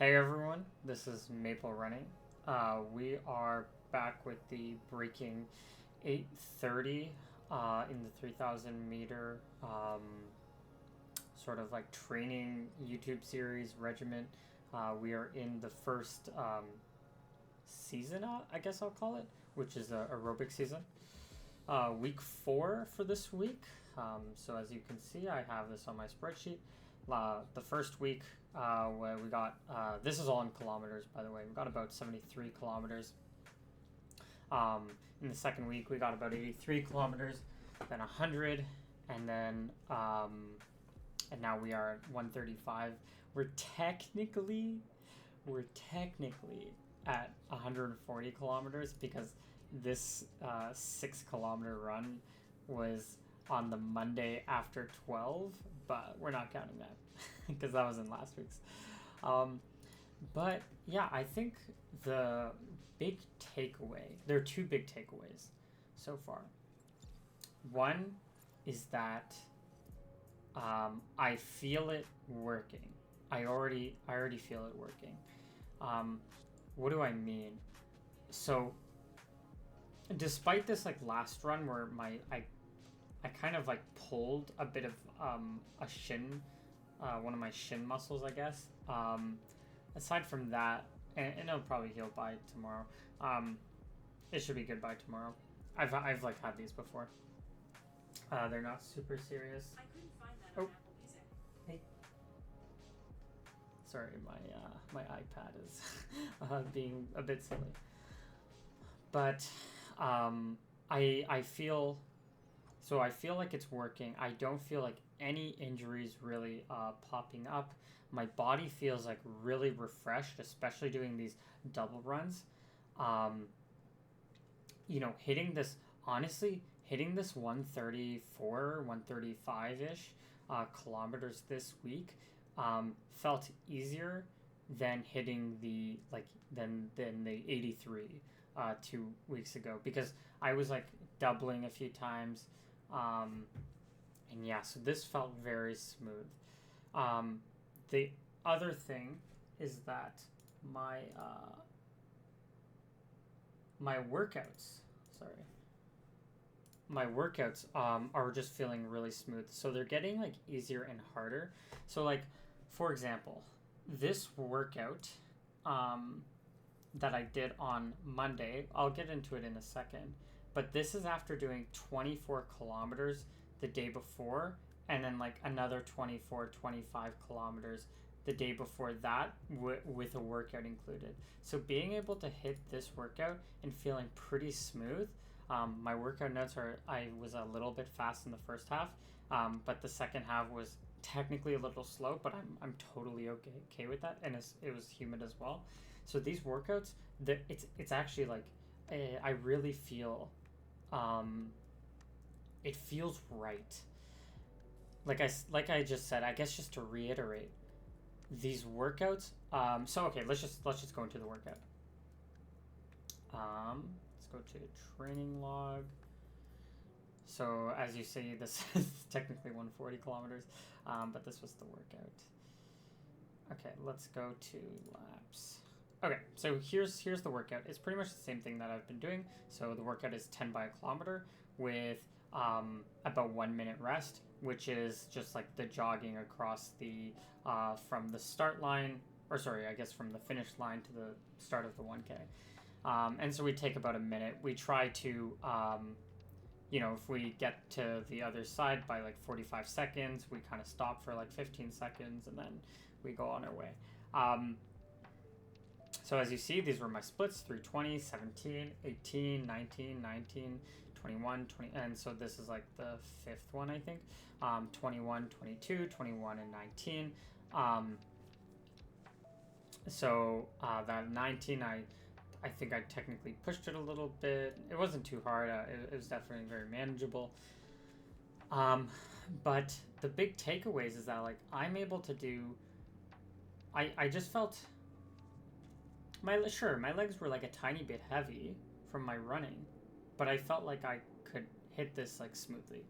Hey everyone, this is Maple Running. We are back with the breaking 8:30 in the 3,000 meter sort of like training YouTube series regiment. We are in the first season, I guess I'll call it, which is a aerobic season. Week 4 for this week. So as you can see, I have this on my spreadsheet. The first week, where we got, this is all in kilometers, by the way. We got about 73 kilometers. In the second week, we got about 83 kilometers, then 100, and then, and now we are at 135. We're technically at 140 kilometers because this 6 kilometer run was on the Monday after 12, but we're not counting that because that was in last week's. But yeah, I think the big takeaway, there are two big takeaways so far. One is that I feel it working. I already feel it working. What do I mean? So despite this like last run where I kind of like pulled a bit of a shin, one of my shin muscles, I guess. Aside from that, and it'll probably heal by tomorrow. It should be good by tomorrow. I've like had these before. They're not super serious. I couldn't find that on Apple Music. Hey. Sorry, my iPad is being a bit silly. But I feel like it's working. I don't feel like any injuries really popping up. My body feels like really refreshed, especially doing these double runs. Hitting this, honestly, hitting this 134, 135-ish kilometers this week felt easier than hitting than the 83 2 weeks ago, because I was like doubling a few times. And yeah, so this felt very smooth. The other thing is that my workouts, sorry, my workouts are just feeling really smooth. So they're getting like easier and harder. So like, for example, this workout that I did on Monday, I'll get into it in a second, but this is after doing 24 kilometers the day before, and then like another 24, 25 kilometers the day before that with a workout included. So being able to hit this workout and feeling pretty smooth. My workout notes are, I was a little bit fast in the first half, but the second half was technically a little slow, but I'm totally okay with that, and it was humid as well. So these workouts, it's actually like, I really feel, it feels right. Like I just said, I guess just to reiterate, these workouts. So okay, let's just go into the workout. Let's go to training log. So as you see, this is technically 140 kilometers, but this was the workout. Okay, let's go to laps. Okay, so here's the workout. It's pretty much the same thing that I've been doing. So the workout is 10 by a kilometer with about 1 minute rest, which is just like the jogging across the from the start line, or sorry, I guess from the finish line to the start of the 1K. And so we take about a minute. We try to, if we get to the other side by like 45 seconds, we kind of stop for like 15 seconds and then we go on our way. So as you see, these were my splits: 320, 17, 18, 19, 19, 21, 20, and so this is like the fifth one, I think. 21, 22, 21, and 19. So that 19, I think I technically pushed it a little bit. It wasn't too hard. It was definitely very manageable. But the big takeaways is that like I'm able to do. I just felt my legs were like a tiny bit heavy from my running, but I felt like I could hit this like smoothly.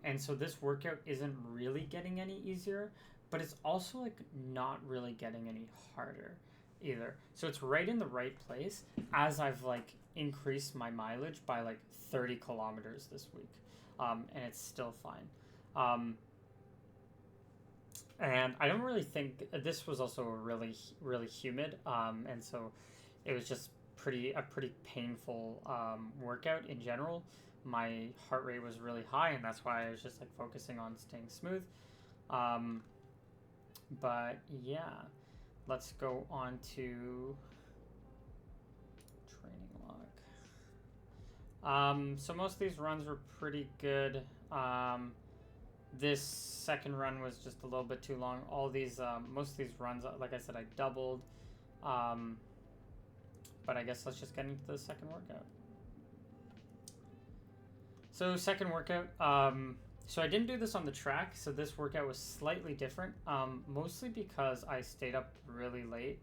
And so this workout isn't really getting any easier, but it's also like not really getting any harder either. So it's right in the right place as I've like increased my mileage by like 30 kilometers this week, and it's still fine. And I don't really think this was also really humid, and so it was just a pretty painful workout in general. My heart rate was really high, and that's why I was just like focusing on staying smooth. But yeah, let's go on to training log. So most of these runs were pretty good. This second run was just a little bit too long. All these, most of these runs, like I said, I doubled. But I guess let's just get into the second workout. So second workout, so I didn't do this on the track, so this workout was slightly different, mostly because I stayed up really late.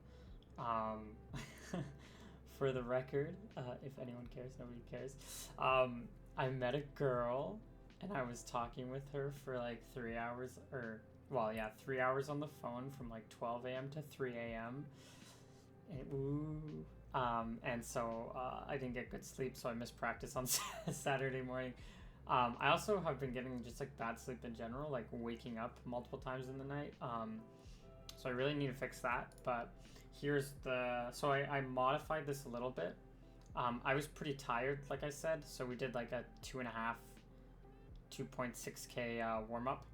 For the record, if anyone cares, nobody cares. I met a girl, and I was talking with her for like 3 hours, 3 hours on the phone from like 12 a.m. to 3 a.m. And so I didn't get good sleep, so I missed practice on Saturday morning. I also have been getting just like bad sleep in general, like waking up multiple times in the night. So I really need to fix that. But here's so I modified this a little bit. I was pretty tired, like I said, so we did like a 2.6K warm up,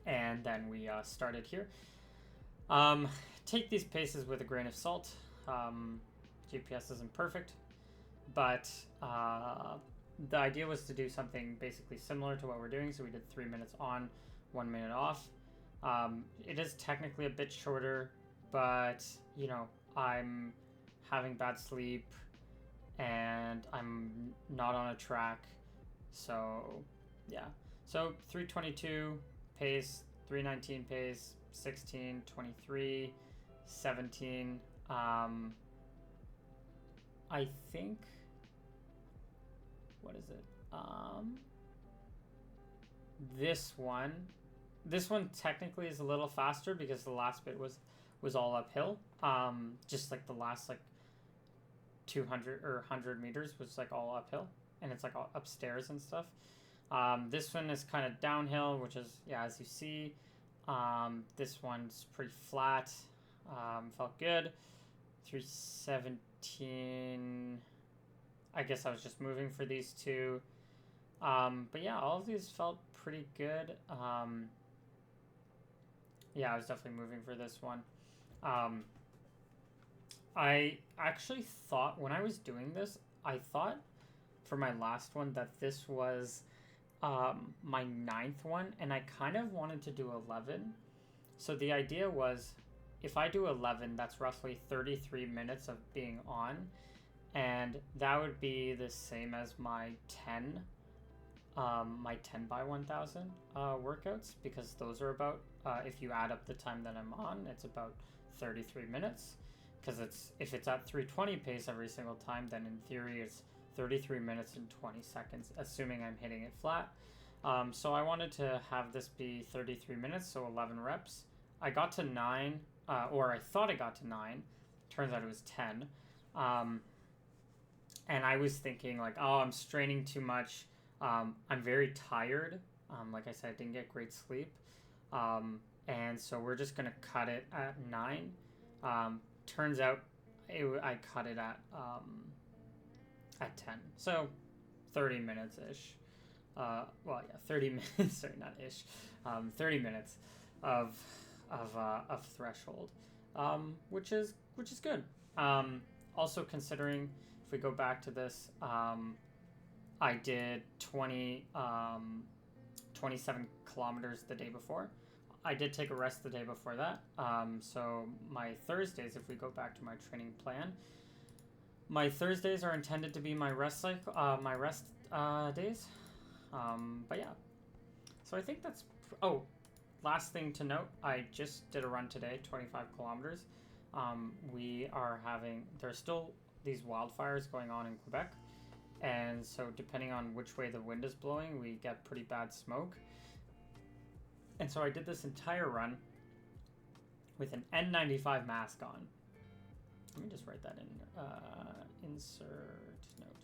and then we started here. Take these paces with a grain of salt. GPS isn't perfect, but the idea was to do something basically similar to what we're doing. So we did 3 minutes on, 1 minute off. It is technically a bit shorter, but you know, I'm having bad sleep and I'm not on a track, so yeah. So 3:22 pace, 3:19 pace, 16, 23, 17. I think, what is it? This one technically is a little faster because the last bit was all uphill. Just like the last like 200 or 100 meters was like all uphill, and it's like all upstairs and stuff. This one is kind of downhill, which is, yeah, as you see. This one's pretty flat. Felt good. 3:17. I guess I was just moving for these two. But yeah, all of these felt pretty good. Yeah, I was definitely moving for this one. I actually thought when I was doing this, I thought for my last one that this was my 9th one, and I kind of wanted to do 11. So the idea was, if I do 11, that's roughly 33 minutes of being on, and that would be the same as my 10 by 1000 workouts, because those are about, if you add up the time that I'm on, it's about 33 minutes, because if it's at 3:20 pace every single time, then in theory it's 33 minutes and 20 seconds, assuming I'm hitting it flat. So I wanted to have this be 33 minutes, so 11 reps. I got to 9, or I thought I got to 9. Turns out it was 10. And I was thinking like, oh, I'm straining too much. I'm very tired. Like I said, I didn't get great sleep. And so we're just going to cut it at 9. Turns out I cut it at 10. So 30 minutes-ish. 30 minutes, sorry, not ish. 30 minutes of threshold, which is good. Also considering, if we go back to this, I did 27 kilometers the day before. I did take a rest the day before that. So my Thursdays, if we go back to my training plan, my Thursdays are intended to be my rest cycle, my rest days. But yeah, so I think that's, last thing to note, I just did a run today, 25 kilometers. There's still these wildfires going on in Quebec, and so depending on which way the wind is blowing, we get pretty bad smoke. And so I did this entire run with an N95 mask on. Let me just write that in. Insert note.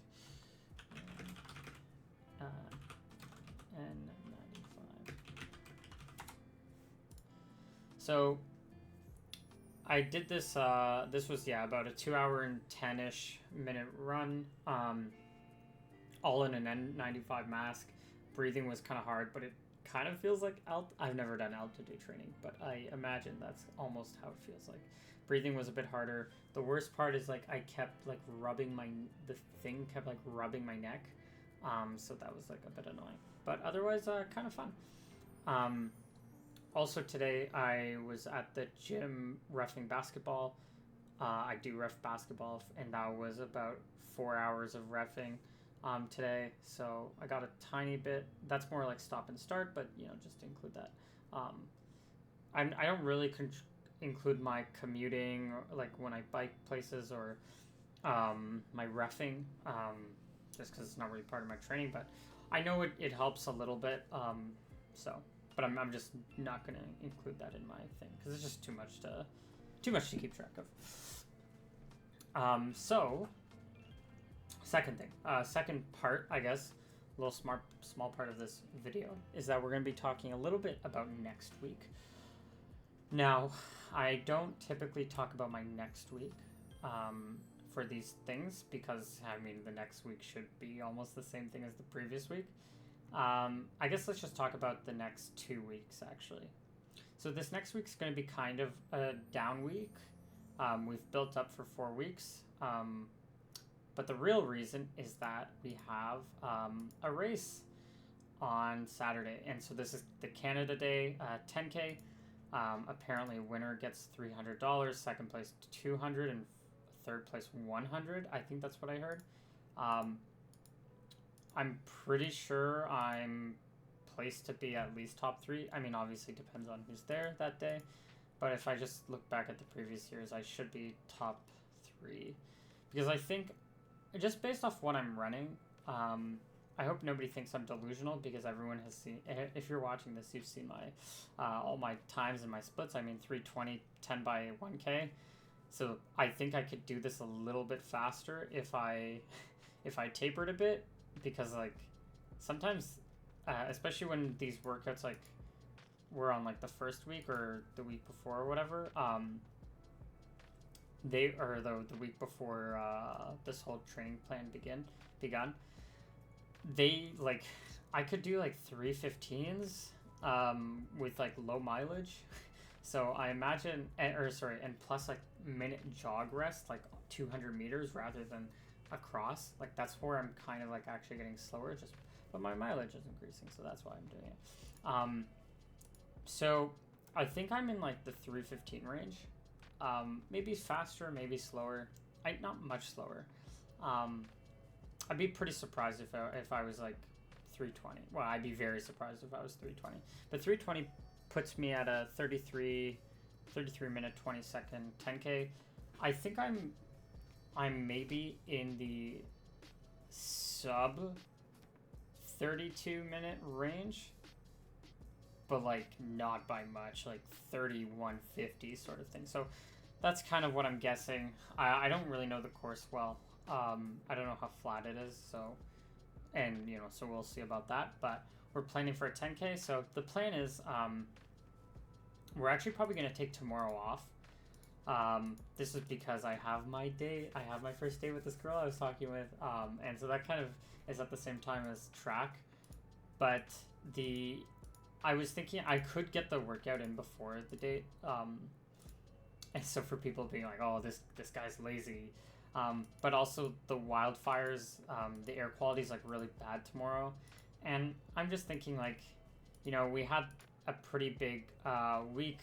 N95. So I did this. This was about a 2 hour and 10-ish minute run. All in an N95 mask. Breathing was kind of hard, but it kind of feels like I've never done altitude training, but I imagine that's almost how it feels like. Breathing was a bit harder. The worst part is like I kept like rubbing the thing kept like rubbing my neck, so that was like a bit annoying. But otherwise, kind of fun. Also today I was at the gym reffing basketball. I do ref basketball, and that was about 4 hours of reffing. Today, so I got a tiny bit. That's more like stop and start, but just include that. I don't really include my commuting, or like when I bike places, or my reffing, just because it's not really part of my training. But I know it helps a little bit. But I'm just not gonna include that in my thing because it's just too much to keep track of. Second thing, second part, I guess, a little small part of this video is that we're going to be talking a little bit about next week. Now, I don't typically talk about my next week for these things because, I mean, the next week should be almost the same thing as the previous week. I guess let's just talk about the next 2 weeks, actually. So this next week's going to be kind of a down week. We've built up for 4 weeks. But the real reason is that we have a race on Saturday. And so this is the Canada Day 10K. Apparently winner gets $300, second place $200, and third place $100. I think that's what I heard. I'm pretty sure I'm placed to be at least top 3. I mean, obviously depends on who's there that day. But if I just look back at the previous years, I should be top 3. Because I think, just based off what I'm running, I hope nobody thinks I'm delusional because everyone has seen, if you're watching this, you've seen my all my times and my splits. I mean 320, 10 by 1K. So I think I could do this a little bit faster if I tapered a bit, because like sometimes, especially when these workouts like were on like the first week or the week before or whatever, the week before this whole training plan begun, they like I could do like 315s with like low mileage. So I imagine, and plus like minute jog rest, like 200 meters rather than across. Like that's where I'm kind of like actually getting slower, but my mileage is increasing, so that's why I'm doing it. So I think I'm in like the 315 range. Maybe faster, maybe slower. Not much slower. I'd be pretty surprised if I was like 320. Well, I'd be very surprised if I was 320. But 320 puts me at a 33 minute 20 second 10K. I think I'm maybe in the sub 32 minute range, but like not by much, like 3150 sort of thing. So that's kind of what I'm guessing. I don't really know the course well. I don't know how flat it is, so we'll see about that. But we're planning for a 10K. So the plan is we're actually probably going to take tomorrow off. This is because I have my first date with this girl I was talking with, and so that kind of is at the same time as track. But I was thinking I could get the workout in before the date, and so for people being like, oh, this guy's lazy, but also the wildfires, the air quality is like really bad tomorrow, and I'm just thinking like, we had a pretty big week.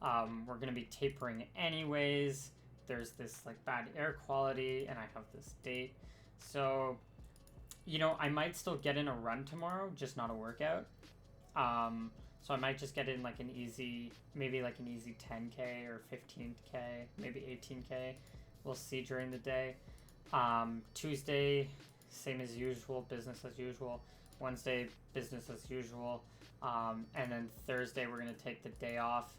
We're gonna be tapering anyways. There's this like bad air quality, and I have this date, so I might still get in a run tomorrow, just not a workout. So I might just get in like maybe like an easy 10K or 15K, maybe 18K. We'll see during the day. Tuesday, same as usual, business as usual. Wednesday, business as usual. And then Thursday we're gonna take the day off,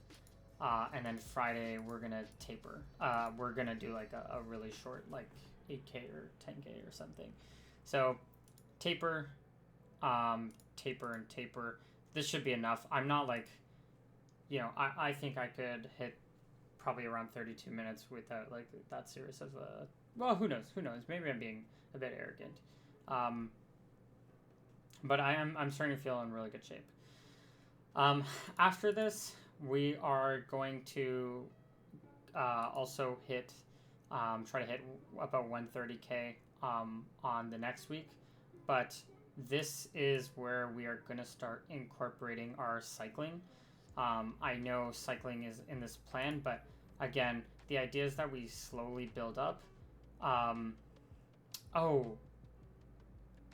and then Friday we're gonna taper. We're gonna do like a really short, like 8K or 10K or something. So taper, taper and taper. This should be enough. I'm not like, I think I could hit probably around 32 minutes without like that serious of a. Well, who knows? Who knows? Maybe I'm being a bit arrogant. But I'm starting to feel in really good shape. After this, we are going to also hit, try to hit about 130K on the next week. But this is where we are going to start incorporating our cycling. I know cycling is in this plan, but again, the idea is that we slowly build up.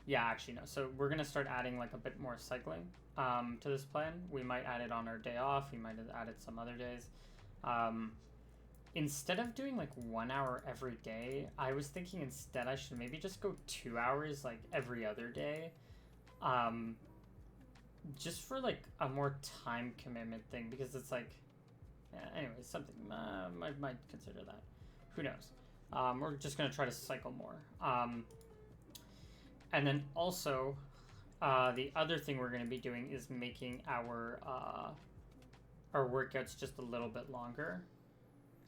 Yeah, actually, no. So we're going to start adding like a bit more cycling to this plan. We might add it on our day off. We might add it some other days. Instead of doing like 1 hour every day, I was thinking instead I should maybe just go 2 hours like every other day. Just for like a more time commitment thing, because it's like, anyway, something I might consider that. Who knows? We're just going to try to cycle more. And then also, the other thing we're going to be doing is making our workouts just a little bit longer.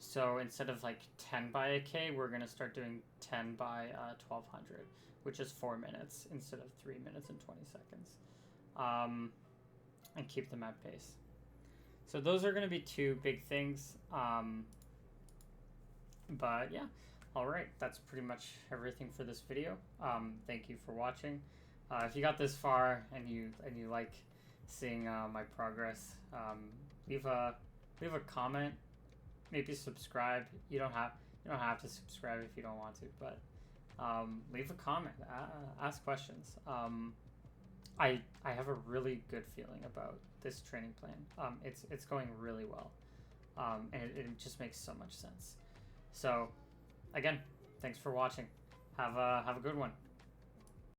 So instead of like 10 by a K, we're going to start doing 10 by 1200, which is 4 minutes instead of 3 minutes and 20 seconds. And keep them at pace. So those are going to be two big things. But yeah. All right, that's pretty much everything for this video. Thank you for watching. If you got this far and you like seeing my progress, leave a comment. Maybe subscribe. You don't have to subscribe if you don't want to, but leave a comment. Ask questions. I have a really good feeling about this training plan. It's going really well, and it just makes so much sense. So. Again, thanks for watching. Have a good one.